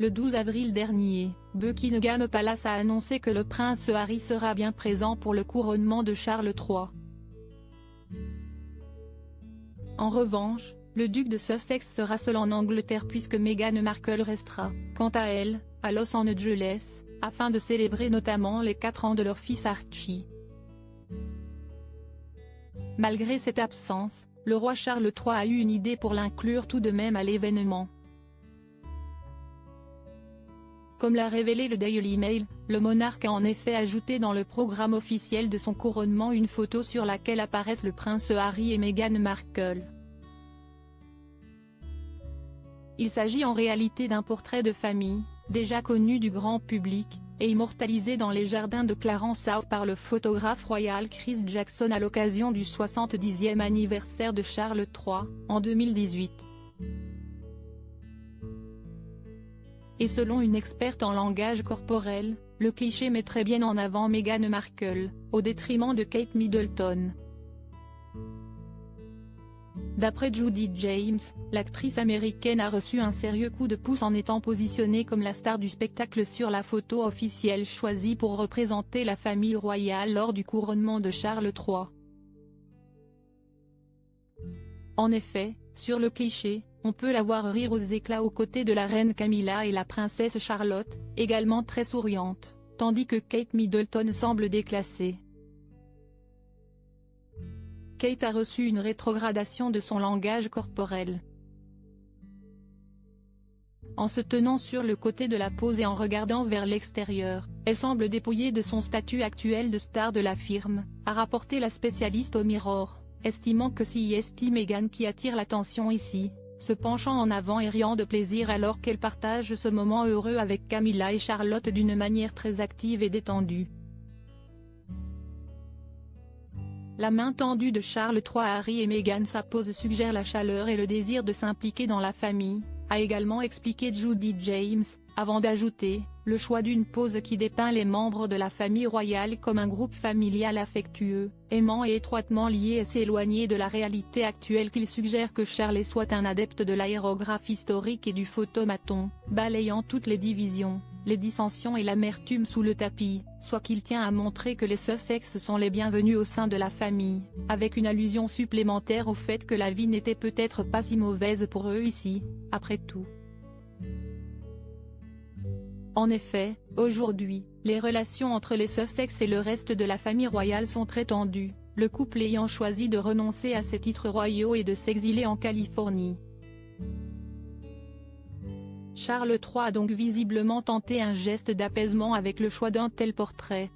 Le 12 avril dernier, Buckingham Palace a annoncé que le prince Harry sera bien présent pour le couronnement de Charles III. En revanche, le duc de Sussex sera seul en Angleterre puisque Meghan Markle restera, quant à elle, à Los Angeles, afin de célébrer notamment les 4 ans de leur fils Archie. Malgré cette absence, le roi Charles III a eu une idée pour l'inclure tout de même à l'événement. Comme l'a révélé le Daily Mail, le monarque a en effet ajouté dans le programme officiel de son couronnement une photo sur laquelle apparaissent le prince Harry et Meghan Markle. Il s'agit en réalité d'un portrait de famille, déjà connu du grand public, et immortalisé dans les jardins de Clarence House par le photographe royal Chris Jackson à l'occasion du 70e anniversaire de Charles III, en 2018. Et selon une experte en langage corporel, le cliché mettrait bien en avant Meghan Markle, au détriment de Kate Middleton. D'après Judy James, l'actrice américaine a reçu un sérieux coup de pouce en étant positionnée comme la star du spectacle sur la photo officielle choisie pour représenter la famille royale lors du couronnement de Charles III. En effet, sur le cliché, on peut la voir rire aux éclats aux côtés de la reine Camilla et la princesse Charlotte, également très souriante, tandis que Kate Middleton semble déclassée. Kate a reçu une rétrogradation de son langage corporel. En se tenant sur le côté de la pose et en regardant vers l'extérieur, elle semble dépouillée de son statut actuel de star de la firme, a rapporté la spécialiste au Mirror, estimant que c'est Meghan qui attire l'attention ici, se penchant en avant et riant de plaisir alors qu'elle partage ce moment heureux avec Camilla et Charlotte d'une manière très active et détendue. La main tendue de Charles III à Harry et Meghan sa pose suggère la chaleur et le désir de s'impliquer dans la famille, a également expliqué Judy James, avant d'ajouter, le choix d'une pose qui dépeint les membres de la famille royale comme un groupe familial affectueux, aimant et étroitement lié et s'éloigné de la réalité actuelle qu'il suggère que Charles soit un adepte de l'aérographe historique et du photomaton, balayant toutes les divisions, les dissensions et l'amertume sous le tapis, soit qu'il tient à montrer que les Sussex sont les bienvenus au sein de la famille, avec une allusion supplémentaire au fait que la vie n'était peut-être pas si mauvaise pour eux ici, après tout. En effet, aujourd'hui, les relations entre les Sussex et le reste de la famille royale sont très tendues, le couple ayant choisi de renoncer à ses titres royaux et de s'exiler en Californie. Charles III a donc visiblement tenté un geste d'apaisement avec le choix d'un tel portrait,